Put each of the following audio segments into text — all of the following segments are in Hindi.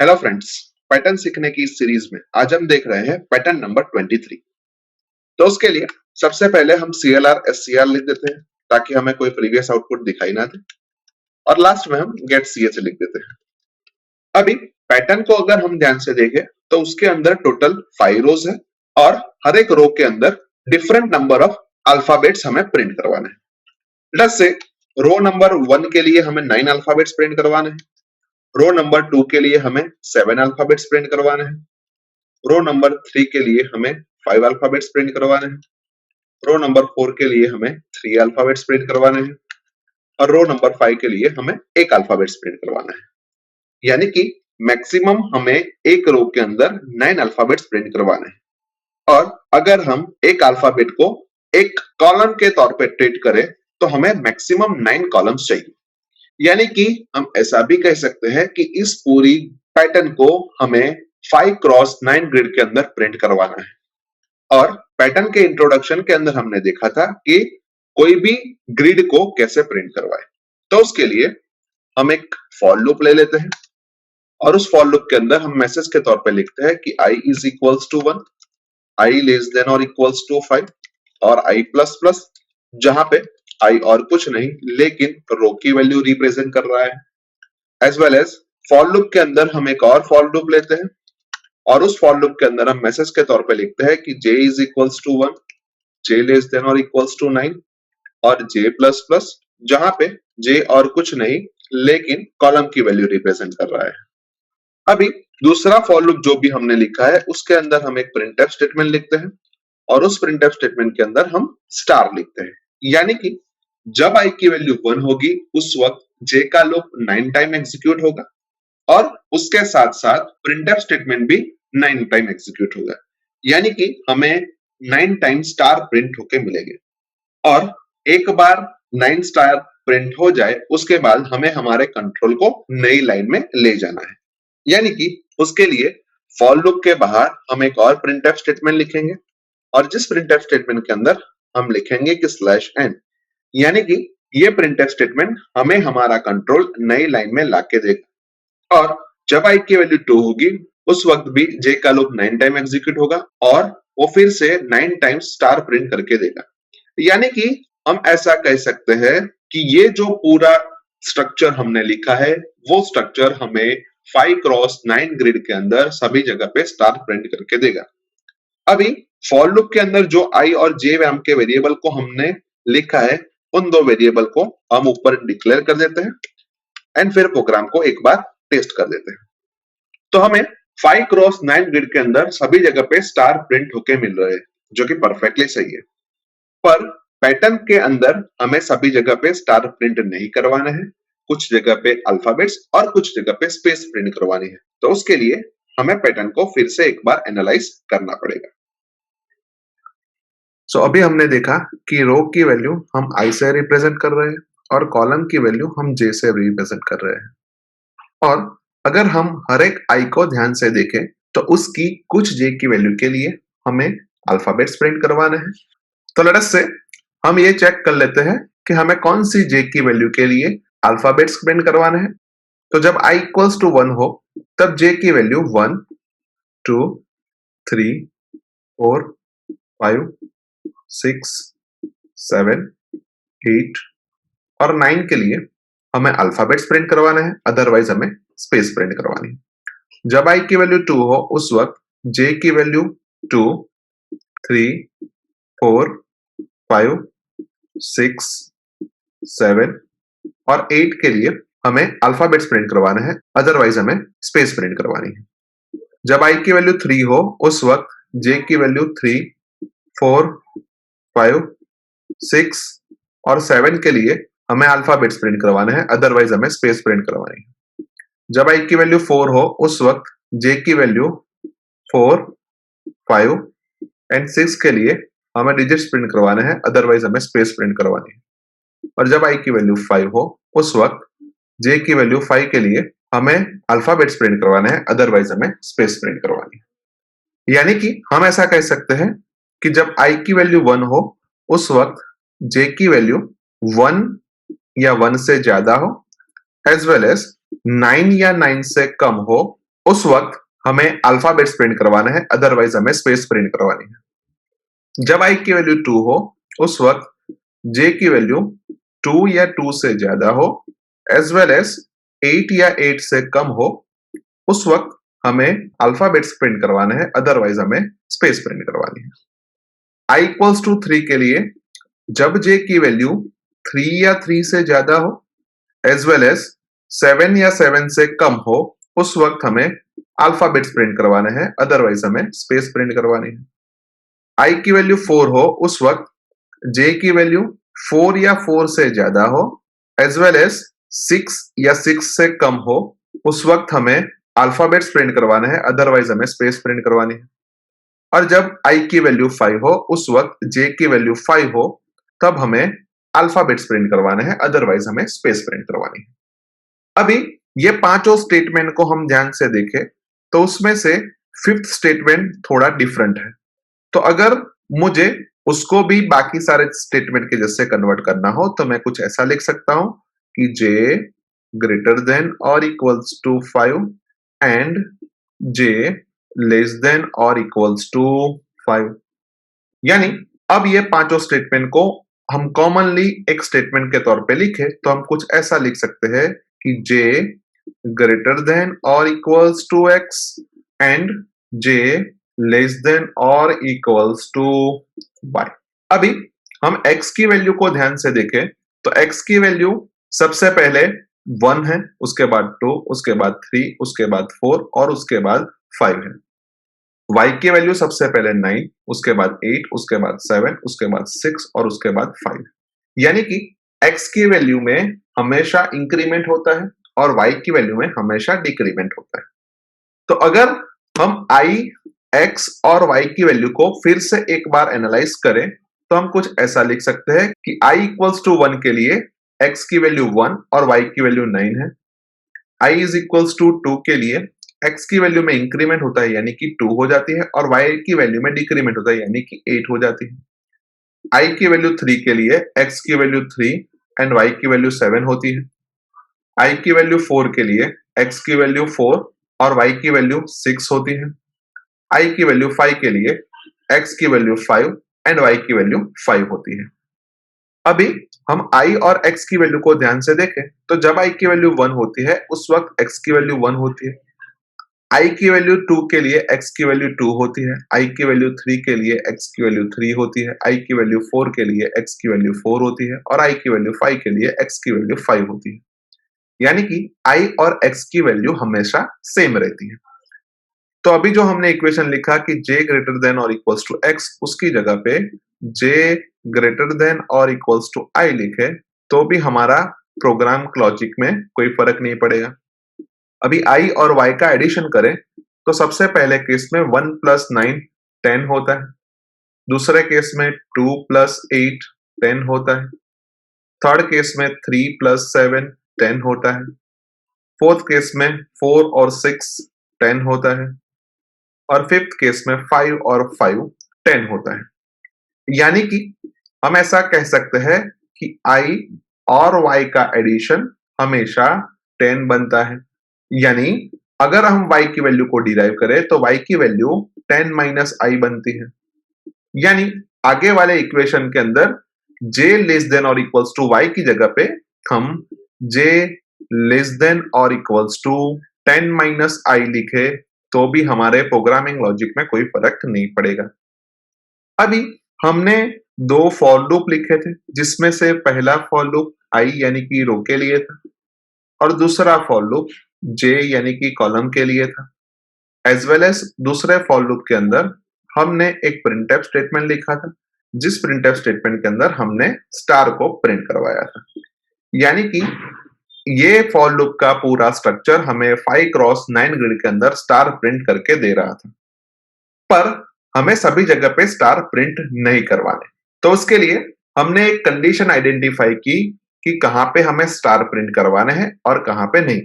हेलो फ्रेंड्स, पैटर्न सीखने की इस सीरीज में आज हम देख रहे हैं पैटर्न नंबर 23। तो उसके लिए सबसे पहले हम CLR SCR लिख देते हैं ताकि हमें कोई प्रीवियस आउटपुट दिखाई ना दे, और लास्ट में हम गेट CH लिख देते हैं। अभी पैटर्न को अगर हम ध्यान से देखें तो उसके अंदर टोटल 5 रोज है और हर एक रो के अंदर डिफरेंट नंबर ऑफ अल्फाबेट्स हमें प्रिंट करवाने हैं। लेट्स से रो नंबर 1 के लिए हमें 9 अल्फाबेट्स प्रिंट करवाने हैं, रो नंबर 2 के लिए हमें 7 अल्फाबेट्स प्रिंट करवाने हैं, रो नंबर 3 के लिए हमें 5 अल्फाबेट्स प्रिंट करवाने हैं, रो नंबर 4 के लिए हमें 3 अल्फाबेट्स प्रिंट करवाने हैं और रो नंबर 5 के लिए हमें 1 अल्फाबेट्स प्रिंट करवाना है। यानी कि मैक्सिमम हमें एक रो के अंदर 9 अल्फाबेट्स प्रिंट करवाने हैं। और अगर हम एक अल्फाबेट को एक कॉलम के तौर पे ट्रीट करें तो हमें मैक्सिमम 9 कॉलम्स चाहिए। यानी कि हम ऐसा भी कह सकते हैं कि इस पूरी पैटर्न को हमें 5x9 ग्रिड के अंदर प्रिंट करवाना है। और पैटर्न के इंट्रोडक्शन के अंदर हमने देखा था कि कोई भी ग्रिड को कैसे प्रिंट करवाए। तो उसके लिए हम एक फॉर लूप ले लेते हैं और उस फॉर लूप के अंदर हम मैसेज के तौर पे लिखते हैं कि i is equals to 1, i less than or equals to 5 और i plus plus, जहां पे i और कुछ नहीं लेकिन रो की वैल्यू रिप्रेजेंट कर रहा है। As well as for loop के अंदर हम एक और फॉर लूप लेते हैं और उस फॉर लूप के अंदर हम मैसेज के तौर पे लिखते हैं कि j is equals to 1, j less than or equals to 9 और j plus plus, जहां पे j और कुछ नहीं लेकिन कॉलम की वैल्यू रिप्रेजेंट कर रहा है। अभी दूसरा फॉर लूप जो भी हमने लिखा है उसके अंदर हम एक प्रिंटफ स्टेटमेंट लिखते हैं और उस प्रिंटफ स्टेटमेंट के अंदर हम स्टार लिखते हैं। यानी कि जब i की वैल्यू 1 होगी उस वक्त j का लूप 9 टाइम एग्जीक्यूट होगा और उसके साथ साथ प्रिंटफ स्टेटमेंट भी 9 टाइम एग्जीक्यूट होगा। यानी कि हमें 9 टाइम स्टार प्रिंट होके मिलेंगे और एक बार 9 स्टार प्रिंट हो जाए उसके बाद हमें हमारे कंट्रोल को नई लाइन में ले जाना है। यानी कि उसके लिए फॉर लूप के बाहर हम एक और प्रिंटफ स्टेटमेंट लिखेंगे और जिस प्रिंटफ स्टेटमेंट के अंदर हम लिखेंगे कि /n, यानी कि ये प्रिंटफ स्टेटमेंट हमें हमारा कंट्रोल नई लाइन में लाके देगा। और जब i की वैल्यू 2 होगी उस वक्त भी j का लूप 9 टाइम एग्जीक्यूट होगा और वो फिर से 9 टाइम्स स्टार प्रिंट करके देगा। यानी कि हम ऐसा कह सकते हैं कि ये जो पूरा स्ट्रक्चर हमने लिखा है वो स्ट्रक्चर हमें 5x9 ग्रिड के अंदर सभी जगह पे स्टार प्रिंट करके देगा। अभी फॉर लूप के अंदर जो i और j नाम के वेरिएबल को हमने लिखा है उन दो वेरिएबल को हम ऊपर डिक्लेयर कर देते हैं एंड फिर प्रोग्राम को एक बार टेस्ट कर देते हैं। तो हमें 5x9 ग्रिड के अंदर सभी जगह पे स्टार प्रिंट होके मिल रहे हैं जो कि परफेक्टली सही है। पर पैटर्न के अंदर हमें सभी जगह पे स्टार प्रिंट नहीं करवाना है, कुछ जगह पे अल्फाबेट्स और कुछ जगह पे स्पेस प्रिंट करवानी है। तो उसके लिए हमें पैटर्न को फिर से एक बार एनालाइज करना पड़ेगा। सो अभी हमने देखा कि रो की वैल्यू हम i से रिप्रेजेंट कर रहे हैं और कॉलम की वैल्यू हम j से रिप्रेजेंट कर रहे हैं। और अगर हम हर एक i को ध्यान से देखें तो उसकी कुछ j की वैल्यू के लिए हमें अल्फाबेट्स प्रिंट करवाने हैं। तो लेट अस से हम ये चेक कर लेते हैं कि हमें कौन सी j की वैल्यू के लिए अल्फाबेट्स प्रिंट करवाने हैं। तो जब i इक्वल्स टू 1 हो तब j की वैल्यू 1, 2, 3, 4, 5, 6, 7, 8 और 9 के लिए हमें अल्फाबेट्स प्रिंट करवाना है, अदरवाइज हमें स्पेस प्रिंट करवानी है। जब i की वैल्यू 2 हो उस वक्त j की वैल्यू 2, 3, 4, 5, 6, 7 और 8 के लिए हमें अल्फाबेट्स प्रिंट करवाना है, अदरवाइज हमें स्पेस प्रिंट करवानी है। जब i की वैल्यू 3 हो उस वक्त j की वैल्यू 3, 4, 5, 6 और 7 के लिए हमें अल्फाबेट्स प्रिंट करवाना है, अदरवाइज हमें स्पेस प्रिंट करवानी है। जब i की वैल्यू 4 हो उस वक्त j की वैल्यू 4, 5 एंड 6 के लिए हमें डिजिट्स प्रिंट करवाना है, अदरवाइज हमें स्पेस प्रिंट करवानी है। और जब i की वैल्यू 5 हो उस वक्त j की वैल्यू 5 के लिए हमें अल्फाबेट्स प्रिंट करवाना है, अदरवाइज हमें स्पेस प्रिंट करवानी है। यानी कि हम ऐसा कह सकते हैं कि जब i की वैल्यू 1 हो उस वक्त j की वैल्यू 1 या 1 से ज्यादा हो, एज वेल एज 9 या 9 से कम हो उस वक्त हमें अल्फाबेट्स प्रिंट करवाना है, अदरवाइज हमें स्पेस प्रिंट करवानी है। जब i की वैल्यू 2 हो उस वक्त j की वैल्यू 2 या 2 से ज्यादा हो एज वेल एज 8 या 8 से कम हो, उस वक्त हमें अल्फाबेट्स प्रिंट करवाना है, अदरवाइज हमें स्पेस प्रिंट करवानी है। i इक्वल्स टू 3 के लिए जब j की वैल्यू 3 या 3 से ज्यादा हो एज वेल एज 7 या 7 से कम हो, उस वक्त हमें अल्फाबेट्स प्रिंट करवाना है, अदरवाइज हमें स्पेस प्रिंट करवानी है। i की वैल्यू 4 हो उस वक्त j की वैल्यू 4 या 4 से ज्यादा हो एज वेल एज 6 या 6 से कम हो, उस वक्त हमें अल्फाबेट्स प्रिंट करवाना है, अदरवाइज हमें स्पेस प्रिंट करवानी है। और जब i की वैल्यू 5 हो उस वक्त j की वैल्यू 5 हो, तब हमें अल्फाबेट्स प्रिंट करवाना है, अदरवाइज हमें स्पेस प्रिंट करवानी है। अभी ये पांचों स्टेटमेंट को हम ध्यान से देखें तो उसमें से फिफ्थ स्टेटमेंट थोड़ा डिफरेंट है। तो अगर मुझे उसको भी बाकी सारे स्टेटमेंट के जैसे कन्वर्ट करना हो तो मैं कुछ ऐसा लिख सकता हूं कि j ग्रेटर देन और equals to 5 and j less than और इक्वल्स टू 5। यानी अब ये पांचों स्टेटमेंट को हम कॉमनली एक स्टेटमेंट के तौर पे लिखे तो हम कुछ ऐसा लिख सकते हैं कि j ग्रेटर देन और equals to x and j less than और इक्वल्स टू y। अभी हम x की वैल्यू को ध्यान से देखें तो x की वैल्यू सबसे पहले 1 है, उसके बाद 2, उसके बाद 3, उसके बाद 4 और उसके बाद 5 है। y की वैल्यू सबसे पहले 9, उसके बाद 8, उसके बाद 7, उसके बाद 6 और उसके बाद 5। यानी कि x की वैल्यू में हमेशा इंक्रीमेंट होता है और y की वैल्यू में हमेशा डिक्रीमेंट होता है। तो अगर हम i, x और y की वैल्यू को फिर से एक बार एनालाइज करें तो हम कुछ ऐसा लिख सकते हैं कि i इक्वल्स टू 1 के लिए x की वैल्यू 1 और y की वैल्यू 9 है। i इज इक्वल्स टू 2 के लिए x की वैल्यू में इंक्रीमेंट होता है यानी कि 2 हो जाती है और y की वैल्यू में डिक्रीमेंट होता है यानी कि 8 हो जाती है। i की वैल्यू 3 के लिए x की वैल्यू 3 एंड y की वैल्यू 7 होती है। i की वैल्यू 4 के लिए x की वैल्यू 4 और y की वैल्यू 6 होती है। i की वैल्यू 5 के लिए x की वैल्यू 5 एंड y की वैल्यू 5 होती है। अभी हम i और x की वैल्यू को ध्यान से देखें तो जब i की वैल्यू 1 होती है उस वक्त x की वैल्यू 1 होती है। i की वैल्यू 2 के लिए x की वैल्यू 2 होती है। i की वैल्यू 3 के लिए x की वैल्यू 3 होती है। i की वैल्यू 4 के लिए x की वैल्यू 4 होती है और i की वैल्यू 5 के लिए x की वैल्यू 5 होती है। यानी कि i और x की वैल्यू हमेशा सेम रहती है। तो अभी जो हमने इक्वेशन लिखा कि j ग्रेटर देन और इक्वल्स टू x, उसकी जगह पे j ग्रेटर देन और इक्वल्स टू i लिखे तो भी हमारा प्रोग्राम लॉजिक में कोई फर्क नहीं पड़ेगा। अभी i और y का एडिशन करें तो सबसे पहले केस में 1 प्लस 9 10 होता है, दूसरे केस में 2 प्लस 8 10 होता है, थर्ड केस में 3 प्लस 7 10 होता है, फोर्थ केस में 4 और 6 10 होता है और फिफ्थ केस में 5 और 5 10 होता है। यानी कि हम ऐसा कह सकते हैं कि i और y का एडिशन हमेशा 10 बनता है। यानी अगर हम y की वैल्यू को डिराइव करें तो y की वैल्यू 10 माइनस i बनती है। यानी आगे वाले इक्वेशन के अंदर j लेस देन और इक्वल्स टू y की जगह पे हम j लेस देन और इक्वल्स टू 10 माइनस i लिखे तो भी हमारे प्रोग्रामिंग लॉजिक में कोई फर्क नहीं पड़ेगा। अभी हमने दो फॉर लूप लिखे थे जिसमें से पहला फॉर लूप i यानी कि रो के लिए था और दूसरा फॉर लूप j यानी कि कॉलम के लिए था। एज वेल एज दूसरे फॉर लूप के अंदर हमने एक प्रिंटफ स्टेटमेंट लिखा था जिस प्रिंटफ स्टेटमेंट के अंदर हमने स्टार को प्रिंट करवाया था। यानी कि ये फॉर लूप का पूरा स्ट्रक्चर हमें 5 क्रॉस 9 ग्रिड के अंदर स्टार प्रिंट करके दे रहा था, पर हमें सभी जगह पे स्टार प्रिंट नहीं करवाने। तो उसके लिए हमने एक कंडीशन आइडेंटिफाई की कि कहां पे हमें स्टार प्रिंट करवाने हैं और कहां पे नहीं।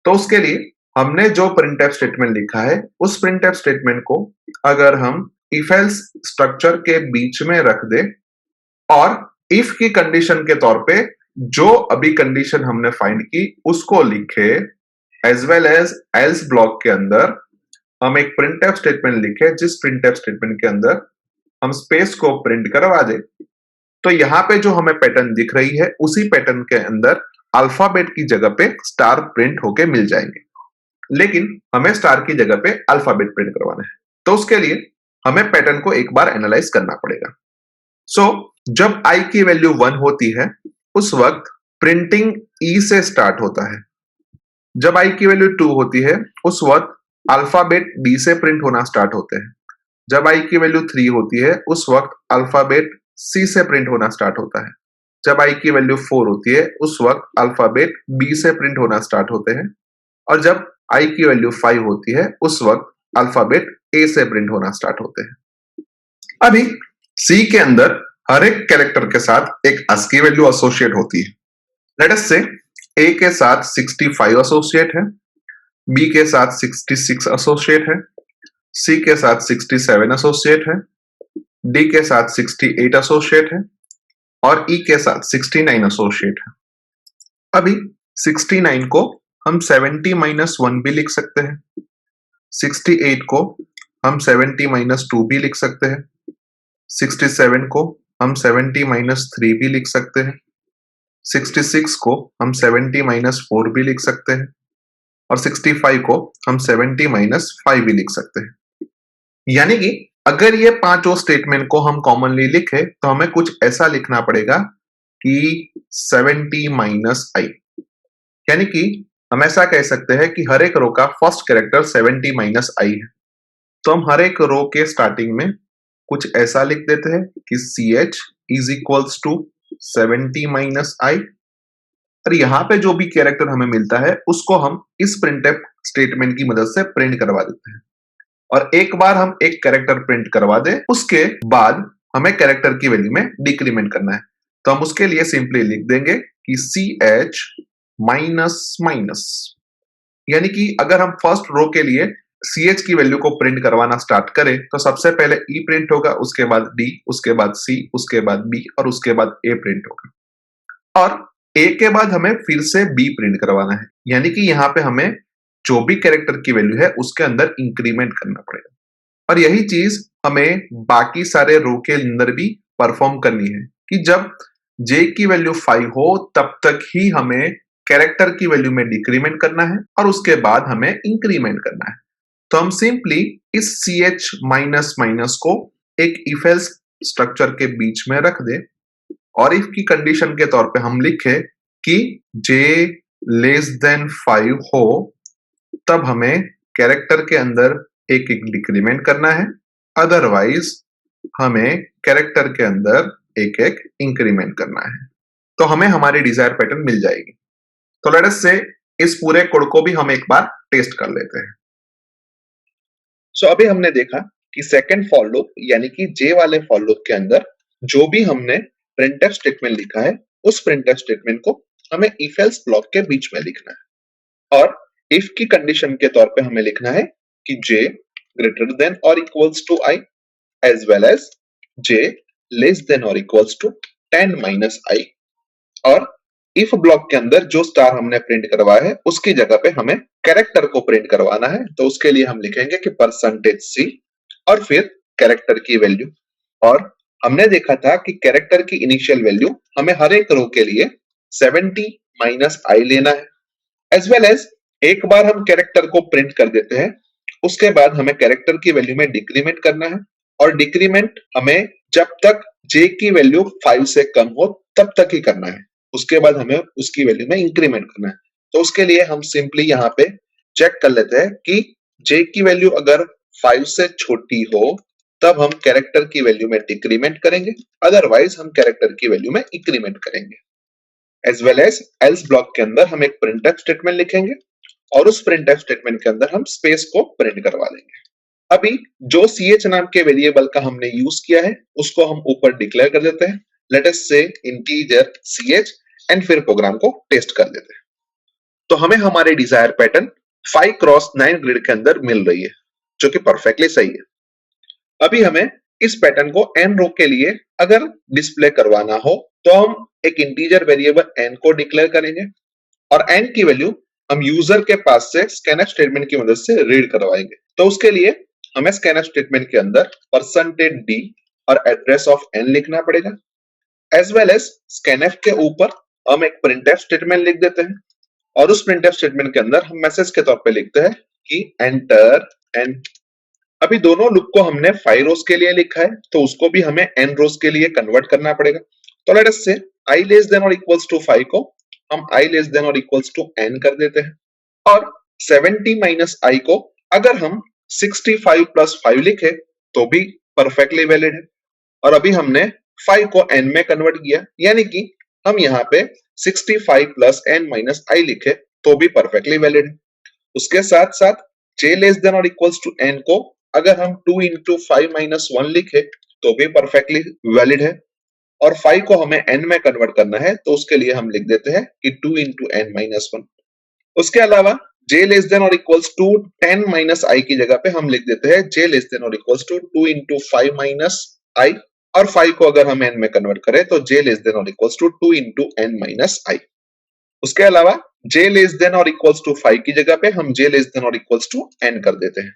तो उसके लिए हमने जो प्रिंटफ स्टेटमेंट लिखा है उस प्रिंटफ स्टेटमेंट को अगर हम इफ एल्स स्ट्रक्चर के बीच में रख दे और इफ की कंडीशन के तौर पे जो अभी कंडीशन हमने फाइंड की उसको लिखे as well as else block के अंदर हम एक प्रिंटफ स्टेटमेंट लिखे जिस प्रिंटफ स्टेटमेंट के अंदर हम स्पेस को प्रिंट करवा दे। तो यहाँ पे जो हमें पैटर्न दिख रही है उसी पैटर्न के अंदर अल्फाबेट की जगह पे स्टार प्रिंट होके मिल जाएंगे, लेकिन हमें स्टार की जगह पे अल्फाबेट प्रिंट करवाना है। तो उसके लिए हमें पैटर्न को एक बार एनालाइज करना पड़ेगा। जब आई की वैल्यू 1 होती है उस वक्त प्रिंटिंग ई से स्टार्ट होता है। जब आई की वैल्यू 2 होती है उस वक्त अल्फाबेट डी से प्रिंट होना स्टार्ट होते हैं। जब आई की वैल्यू 3 होती है उस वक्त अल्फाबेट सी से प्रिंट होना स्टार्ट होता है। जब आई की वैल्यू 4 होती है उस वक्त अल्फाबेट बी से प्रिंट होना स्टार्ट होते हैं। और जब आई की वैल्यू 5 होती है उस वक्त अल्फाबेट ए से प्रिंट होना स्टार्ट होते हैं। अभी सी के अंदर हर एक कैरेक्टर के साथ एक ASCII वैल्यू एसोसिएट होती है। लेट अस से ए के साथ 65 एसोसिएट है, बी के साथ 66 एसोसिएट है, सी के साथ 67 एसोसिएट है, डी के साथ 68 एसोसिएट है और ई के साथ 69 एसोसिएट है। अभी 69 को हम 70 माइनस 1 भी लिख सकते हैं, 68 को हम 70 माइनस 2 भी लिख सकते हैं, 67 को हम 70 माइनस 3 भी लिख सकते हैं, 66 को हम 70 माइनस 4 भी लिख सकते हैं और 65 को हम 70 माइनस 5 भी लिख सकते हैं। यानी कि अगर ये पांचों स्टेटमेंट को हम कॉमनली लिखे तो हमें कुछ ऐसा लिखना पड़ेगा कि 70 माइनस आई, यानी कि हम ऐसा कह सकते हैं कि हर एक रो का फर्स्ट कैरेक्टर 70 माइनस आई है। तो हम हर एक रो के स्टार्टिंग में कुछ ऐसा लिख देते हैं कि CH is equals to 70 minus I और यहाँ पे जो भी कैरेक्टर हमें मिलता है उसको हम इस प्रिंटफ स्टेटमेंट की मदद से प्रिंट करवा देते हैं। और एक बार हम एक कैरेक्टर प्रिंट करवा दे उसके बाद हमें कैरेक्टर की वैल्यू में डिक्रीमेंट करना है। तो हम उसके लिए सिंपली लिख देंगे कि CH माइनस माइनस, यानी कि अगर हम फर्स्ट रो के लिए CH की वैल्यू को प्रिंट करवाना स्टार्ट करें तो सबसे पहले E प्रिंट होगा, उसके बाद D, उसके बाद C, उसके बाद B और उसके बाद A प्रिंट होगा। और A के बाद हमें फिर से B प्रिंट करवाना है, यानी कि यहाँ पे हमें जो भी कैरेक्टर की वैल्यू है उसके अंदर इंक्रीमेंट करना पड़ेगा। और यही चीज हमें बाकी सारे रो के अंदर भी परफॉर्म करनी है कि जब J की वैल्यू 5 हो तब तक ही हमें कैरेक्टर की वैल्यू में डिक्रीमेंट करना है और उसके बाद हमें इंक्रीमेंट करना है। तो हम सिंपली इस CH माइनस माइनस को एक इफ एल्स स्ट्रक्चर के बीच में रख दे और इफ की कंडीशन के तौर पे हम लिखे कि J लेस देन 5 हो तब हमें कैरेक्टर के अंदर एक एक डिक्रीमेंट करना है, अदरवाइज हमें कैरेक्टर के अंदर एक एक इंक्रीमेंट करना है। तो हमें हमारी डिजायर पैटर्न मिल जाएगी। तो लेट अस से इस पूरे कोड को भी हम एक बार टेस्ट कर लेते हैं। अभी हमने देखा कि सेकंड फॉर लूप यानी कि J वाले फॉर लूप के अंदर जो भी हमने प्रिंटफ स्टेटमेंट लिखा है उस प्रिंटफ स्टेटमेंट को हमें इफ एल्स ब्लॉक के बीच में लिखना है और इफ की कंडीशन के तौर पे हमें लिखना है कि J ग्रेटर देन और equals to I as well as J less than और इक्वल्स टू 10 माइनस I और इफ ब्लॉक के अंदर जो स्टार हमने प्रिंट करवाया है उसकी जगह पे हमें कैरेक्टर को प्रिंट करवाना है। तो उसके लिए हम लिखेंगे कि %C और फिर कैरेक्टर की वैल्यू। और हमने देखा था कि कैरेक्टर की इनिशियल वैल्यू हमें हर एक रो के लिए 70 माइनस I लेना है, एज वेल एज एक बार हम कैरेक्टर को प्रिंट कर देते हैं उसके बाद हमें कैरेक्टर की वैल्यू में डिक्रीमेंट करना है और डिक्रीमेंट हमें जब तक J की वैल्यू 5 से कम हो तब तक ही करना है, उसके बाद हमें उसकी वैल्यू में इंक्रीमेंट करना है। तो उसके लिए हम सिंपली यहाँ पे चेक कर लेते हैं कि J की वैल्यू अगर 5 से छोटी हो तब हम कैरेक्टर की वैल्यू में डिक्रीमेंट करेंगे, अदरवाइज हम कैरेक्टर की वैल्यू में इंक्रीमेंट करेंगे। As well as else block के अंदर हम एक प्रिंटफ स्टेटमेंट लिखेंगे और उस प्रिंटफ स्टेटमेंट के अंदर हम स्पेस को प्रिंट करवा देंगे। अभी जो CH नाम के वेरिएबल का हमने यूज किया है उसको हम ऊपर डिक्लेयर कर देते हैं, लेट अस से इंटीजर CH एंड फिर प्रोग्राम को टेस्ट कर देते हैं। तो हमें हमारे डिजायर पैटर्न 5x9 ग्रिड के अंदर मिल रही है जो कि परफेक्टली सही है। अभी हमें इस पैटर्न को n रो के लिए अगर डिस्प्ले करवाना हो तो हम एक इंटीजर वेरिएबल n को डिक्लेयर करेंगे और n की वैल्यू हम यूजर के पास से स्कैनफ स्टेटमेंट की मदद से रीड करवाएंगे। तो उसके लिए हमें स्कैनफ स्टेटमेंट के अंदर %d और एड्रेस ऑफ n लिखना पड़ेगा, एज वेल एज स्कैनफ के ऊपर हम एक प्रिंटफ स्टेटमेंट लिख देते हैं और उस प्रिंटफ स्टेटमेंट के अंदर हम मैसेज के तौर पे लिखते हैं कि एंटर n। अभी दोनों लूप को हमने 5 रोज के लिए लिखा है, तो उसको भी हमें n रोज के लिए कन्वर्ट करना पड़ेगा। तो लेट अस से i लेस देन और इक्वल्स टू 5 को हम i लेस देन और इक्वल्स टू n कर देते हैं, और 70 माइनस i को अगर हम 65 प्लस 5 लिखे तो भी परफेक्टली वैलिड है। और अभी हमने 5 को n में कन्वर्ट किया, यानी कि हम यहाँ पे 65 प्लस n माइनस i लिखे तो भी परफेक्टली वैलिड है। उसके साथ साथ j लेस देन और इक्वल्स टू n को अगर हम 2 इंटू 5 माइनस 1 लिखे तो भी परफेक्टली वैलिड है। और 5 को हमें n में कन्वर्ट करना है, तो उसके लिए हम लिख देते हैं कि 2 इंटू n माइनस 1। उसके अलावा j लेस देन और इक्वल्स टू 10 माइनस i की जगह पे हम लिख देते हैं j लेस देन और equals to 2 into 5 minus i, और 5 को अगर हम n में कन्वर्ट करें तो j लेस देन और equals to 2 into n minus i। उसके अलावा j लेस देन और इक्वल्स टू 5 की जगह पे हम j लेस देन और इक्वल्स टू n कर देते हैं।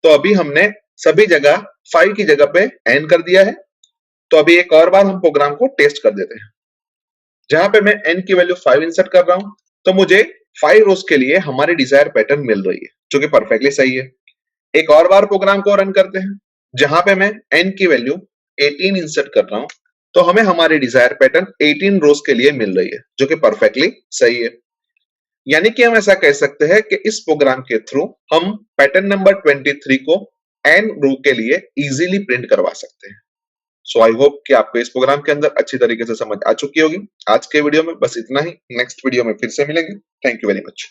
तो अभी हमने सभी जगह 5 की जगह पे n कर दिया है। तो अभी एक और बार हम प्रोग्राम को टेस्ट कर देते हैं। जहां पे मैं n की वैल्यू 5 इंसर्ट कर रहा हूं, तो मुझे 5 रोज के लिए हमारी डिजायर पैटर्न मिल रही है, जो कि परफेक्टली सही है। एक और बार प्रोग्राम को रन करते हैं, जहां पे मैं n की वैल्यू 18 इंसर्ट कर रहा हूं, तो हमें हमारी डिजायर पैटर्न 18 रोज के लिए मिल रही है, जो कि परफेक्टली सही है। यानी कि हम ऐसा कह सकते हैं कि इस प्रोग्राम के थ्रू हम पैटर्न नंबर 23 को n रो के लिए इजीली प्रिंट करवा सकते हैं। सो आई होप कि आपको इस प्रोग्राम के अंदर अच्छी तरीके से समझ आ चुकी होगी। आज के वीडियो में बस इतना ही। नेक्स्ट वीडियो में फिर से मिलेंगे। Thank you very much.